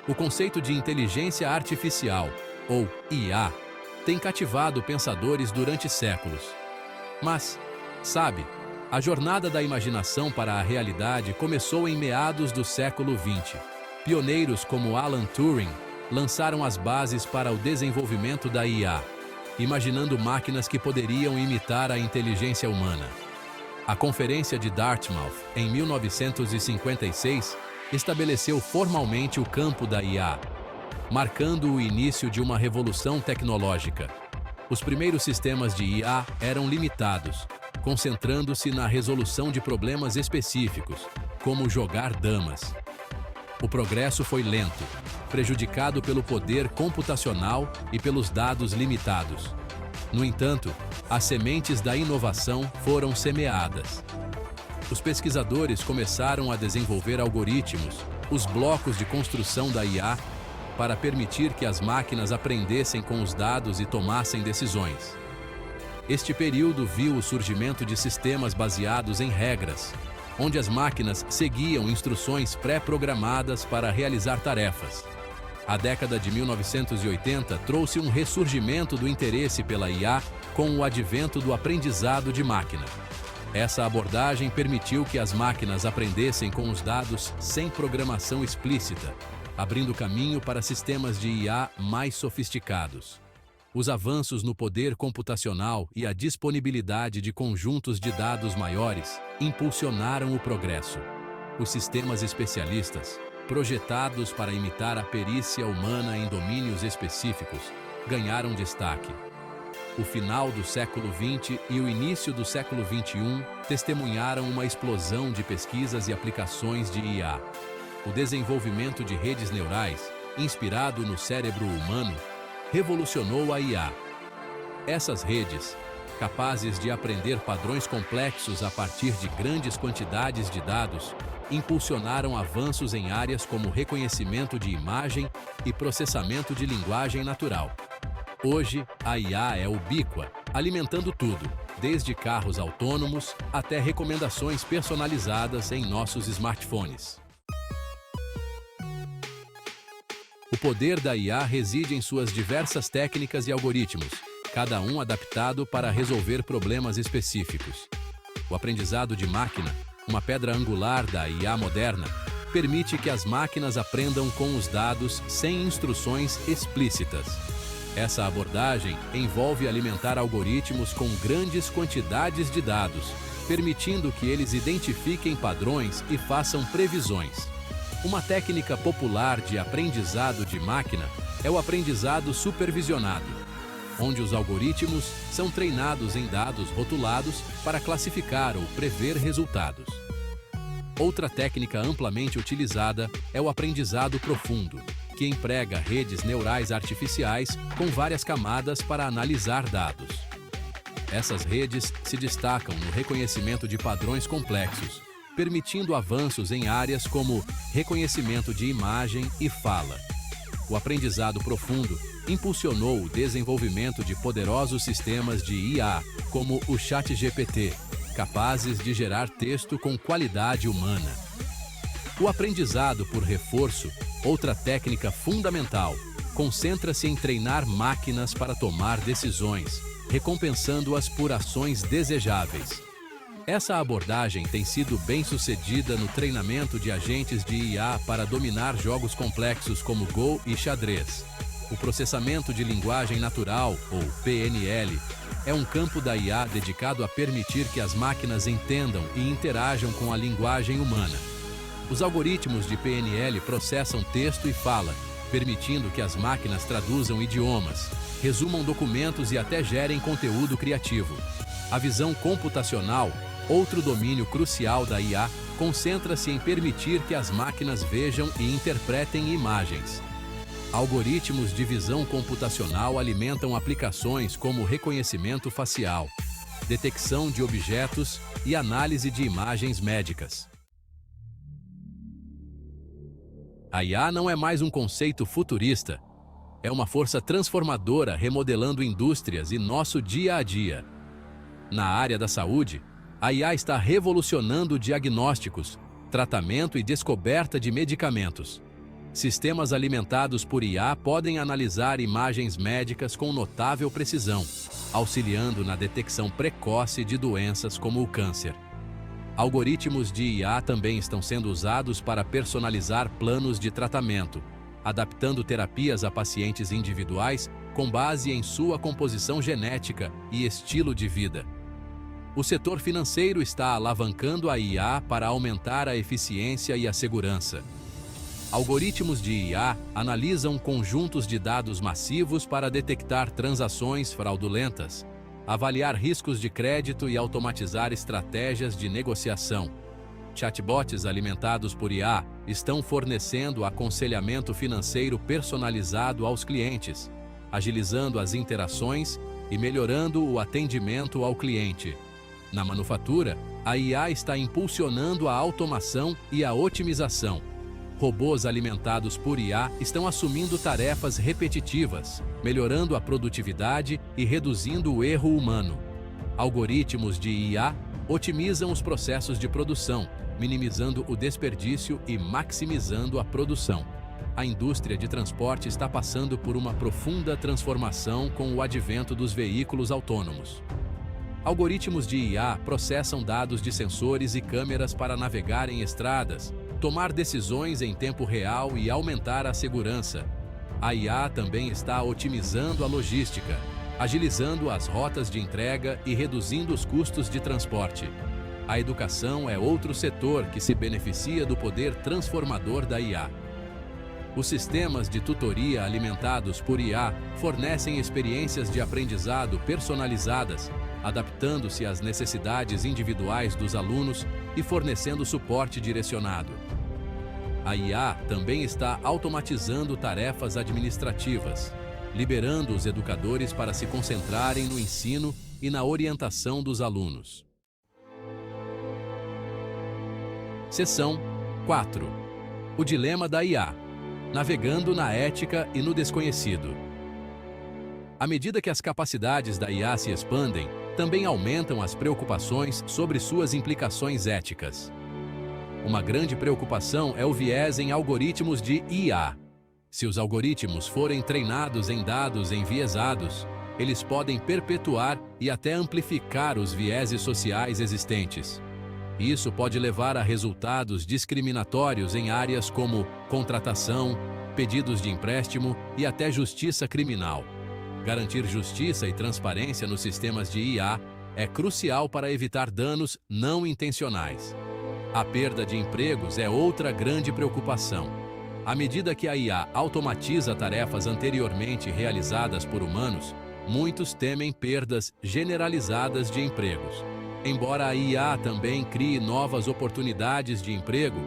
O conceito de inteligência artificial, ou IA, tem cativado pensadores durante séculos. Mas, sabe, a jornada da imaginação para a realidade começou em meados do século XX. Pioneiros como Alan Turing lançaram as bases para o desenvolvimento da IA, imaginando máquinas que poderiam imitar a inteligência humana. A Conferência de Dartmouth, em 1956, estabeleceu formalmente o campo da IA, marcando o início de uma revolução tecnológica. Os primeiros sistemas de IA eram limitados, concentrando-se na resolução de problemas específicos, como jogar damas. O progresso foi lento, prejudicado pelo poder computacional e pelos dados limitados. No entanto, as sementes da inovação foram semeadas. Os pesquisadores começaram a desenvolver algoritmos, os blocos de construção da IA, para permitir que as máquinas aprendessem com os dados e tomassem decisões. Este período viu o surgimento de sistemas baseados em regras, onde as máquinas seguiam instruções pré-programadas para realizar tarefas. A década de 1980 trouxe um ressurgimento do interesse pela IA com o advento do aprendizado de máquina. Essa abordagem permitiu que as máquinas aprendessem com os dados sem programação explícita, abrindo caminho para sistemas de IA mais sofisticados. Os avanços no poder computacional e a disponibilidade de conjuntos de dados maiores impulsionaram o progresso. Os sistemas especialistas, projetados para imitar a perícia humana em domínios específicos, ganharam destaque. O final do século XX e o início do século XXI testemunharam uma explosão de pesquisas e aplicações de IA. O desenvolvimento de redes neurais, inspirado no cérebro humano, revolucionou a IA. Essas redes, capazes de aprender padrões complexos a partir de grandes quantidades de dados, impulsionaram avanços em áreas como reconhecimento de imagem e processamento de linguagem natural. Hoje, a IA é ubíqua, alimentando tudo, desde carros autônomos até recomendações personalizadas em nossos smartphones. O poder da IA reside em suas diversas técnicas e algoritmos, cada um adaptado para resolver problemas específicos. O aprendizado de máquina, uma pedra angular da IA moderna, permite que as máquinas aprendam com os dados sem instruções explícitas. Essa abordagem envolve alimentar algoritmos com grandes quantidades de dados, permitindo que eles identifiquem padrões e façam previsões. Uma técnica popular de aprendizado de máquina é o aprendizado supervisionado, onde os algoritmos são treinados em dados rotulados para classificar ou prever resultados. Outra técnica amplamente utilizada é o aprendizado profundo, que emprega redes neurais artificiais com várias camadas para analisar dados. Essas redes se destacam no reconhecimento de padrões complexos, permitindo avanços em áreas como reconhecimento de imagem e fala. O aprendizado profundo impulsionou o desenvolvimento de poderosos sistemas de IA, como o ChatGPT, capazes de gerar texto com qualidade humana. O aprendizado por reforço, outra técnica fundamental, concentra-se em treinar máquinas para tomar decisões, recompensando-as por ações desejáveis. Essa abordagem tem sido bem-sucedida no treinamento de agentes de IA para dominar jogos complexos como Go e xadrez. O processamento de linguagem natural, ou PNL, é um campo da IA dedicado a permitir que as máquinas entendam e interajam com a linguagem humana. Os algoritmos de PNL processam texto e fala, permitindo que as máquinas traduzam idiomas, resumam documentos e até gerem conteúdo criativo. A visão computacional, outro domínio crucial da IA, concentra-se em permitir que as máquinas vejam e interpretem imagens. Algoritmos de visão computacional alimentam aplicações como reconhecimento facial, detecção de objetos e análise de imagens médicas. A IA não é mais um conceito futurista. É uma força transformadora remodelando indústrias e nosso dia a dia. Na área da saúde, a IA está revolucionando diagnósticos, tratamento e descoberta de medicamentos. Sistemas alimentados por IA podem analisar imagens médicas com notável precisão, auxiliando na detecção precoce de doenças como o câncer. Algoritmos de IA também estão sendo usados para personalizar planos de tratamento, adaptando terapias a pacientes individuais com base em sua composição genética e estilo de vida. O setor financeiro está alavancando a IA para aumentar a eficiência e a segurança. Algoritmos de IA analisam conjuntos de dados massivos para detectar transações fraudulentas, avaliar riscos de crédito e automatizar estratégias de negociação. Chatbots alimentados por IA estão fornecendo aconselhamento financeiro personalizado aos clientes, agilizando as interações e melhorando o atendimento ao cliente. Na manufatura, a IA está impulsionando a automação e a otimização. Robôs alimentados por IA estão assumindo tarefas repetitivas, melhorando a produtividade e reduzindo o erro humano. Algoritmos de IA otimizam os processos de produção, minimizando o desperdício e maximizando a produção. A indústria de transporte está passando por uma profunda transformação com o advento dos veículos autônomos. Algoritmos de IA processam dados de sensores e câmeras para navegar em estradas, tomar decisões em tempo real e aumentar a segurança. A IA também está otimizando a logística, agilizando as rotas de entrega e reduzindo os custos de transporte. A educação é outro setor que se beneficia do poder transformador da IA. Os sistemas de tutoria alimentados por IA fornecem experiências de aprendizado personalizadas, adaptando-se às necessidades individuais dos alunos e fornecendo suporte direcionado. A IA também está automatizando tarefas administrativas, liberando os educadores para se concentrarem no ensino e na orientação dos alunos. Seção 4. O dilema da IA. Navegando na ética e no desconhecido. À medida que as capacidades da IA se expandem, também aumentam as preocupações sobre suas implicações éticas. Uma grande preocupação é o viés em algoritmos de IA. Se os algoritmos forem treinados em dados enviesados, eles podem perpetuar e até amplificar os vieses sociais existentes. Isso pode levar a resultados discriminatórios em áreas como contratação, pedidos de empréstimo e até justiça criminal. Garantir justiça e transparência nos sistemas de IA é crucial para evitar danos não intencionais. A perda de empregos é outra grande preocupação. À medida que a IA automatiza tarefas anteriormente realizadas por humanos, muitos temem perdas generalizadas de empregos. Embora a IA também crie novas oportunidades de emprego,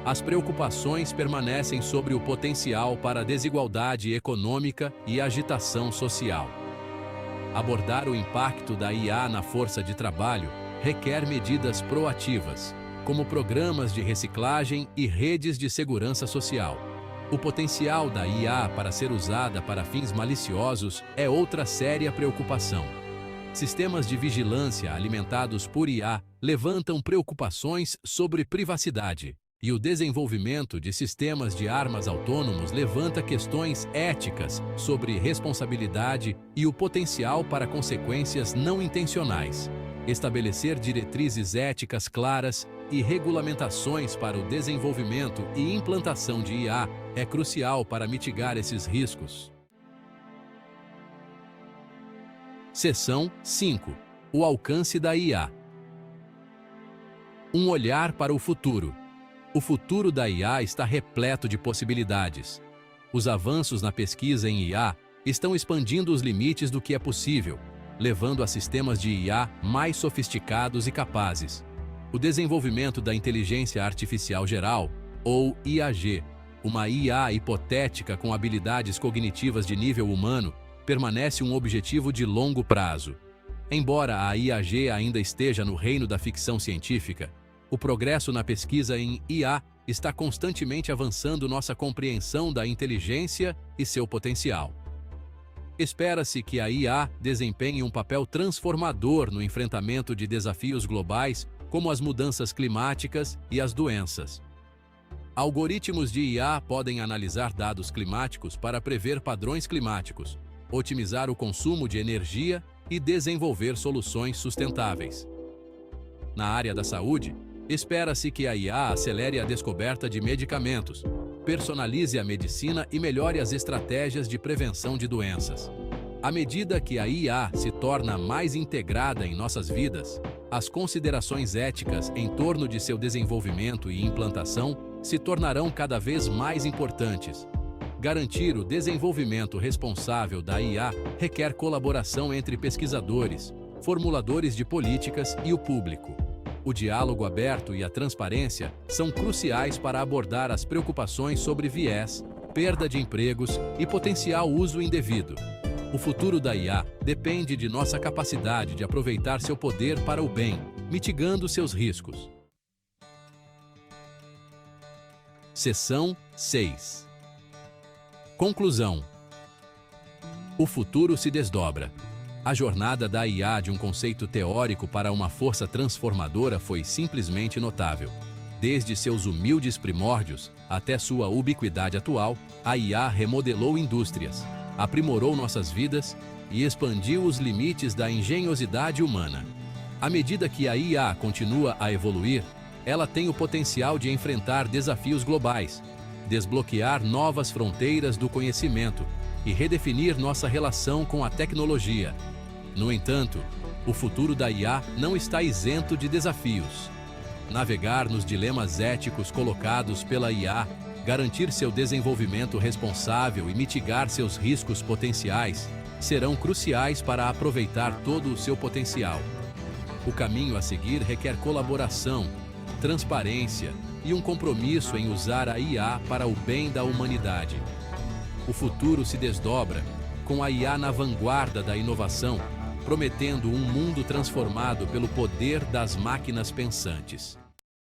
as preocupações permanecem sobre o potencial para desigualdade econômica e agitação social. Abordar o impacto da IA na força de trabalho requer medidas proativas, como programas de reciclagem e redes de segurança social. O potencial da IA para ser usada para fins maliciosos é outra séria preocupação. Sistemas de vigilância alimentados por IA levantam preocupações sobre privacidade, e o desenvolvimento de sistemas de armas autônomos levanta questões éticas sobre responsabilidade e o potencial para consequências não intencionais. Estabelecer diretrizes éticas claras e regulamentações para o desenvolvimento e implantação de IA é crucial para mitigar esses riscos. Seção 5. O alcance da IA. Um olhar para o futuro. O futuro da IA está repleto de possibilidades. Os avanços na pesquisa em IA estão expandindo os limites do que é possível, levando a sistemas de IA mais sofisticados e capazes. O desenvolvimento da inteligência artificial geral, ou IAG, uma IA hipotética com habilidades cognitivas de nível humano, permanece um objetivo de longo prazo. Embora a IAG ainda esteja no reino da ficção científica, o progresso na pesquisa em IA está constantemente avançando nossa compreensão da inteligência e seu potencial. Espera-se que a IA desempenhe um papel transformador no enfrentamento de desafios globais como as mudanças climáticas e as doenças. Algoritmos de IA podem analisar dados climáticos para prever padrões climáticos, otimizar o consumo de energia e desenvolver soluções sustentáveis. Na área da saúde, espera-se que a IA acelere a descoberta de medicamentos, personalize a medicina e melhore as estratégias de prevenção de doenças. À medida que a IA se torna mais integrada em nossas vidas, as considerações éticas em torno de seu desenvolvimento e implantação se tornarão cada vez mais importantes. Garantir o desenvolvimento responsável da IA requer colaboração entre pesquisadores, formuladores de políticas e o público. O diálogo aberto e a transparência são cruciais para abordar as preocupações sobre viés, perda de empregos e potencial uso indevido. O futuro da IA depende de nossa capacidade de aproveitar seu poder para o bem, mitigando seus riscos. Seção 6. Conclusão. O futuro se desdobra. A jornada da IA de um conceito teórico para uma força transformadora foi simplesmente notável. Desde seus humildes primórdios até sua ubiquidade atual, a IA remodelou indústrias, aprimorou nossas vidas e expandiu os limites da engenhosidade humana. À medida que a IA continua a evoluir, ela tem o potencial de enfrentar desafios globais, desbloquear novas fronteiras do conhecimento e redefinir nossa relação com a tecnologia. No entanto, o futuro da IA não está isento de desafios. Navegar nos dilemas éticos colocados pela IA, garantir seu desenvolvimento responsável e mitigar seus riscos potenciais serão cruciais para aproveitar todo o seu potencial. O caminho a seguir requer colaboração, transparência e um compromisso em usar a IA para o bem da humanidade. O futuro se desdobra, com a IA na vanguarda da inovação, prometendo um mundo transformado pelo poder das máquinas pensantes.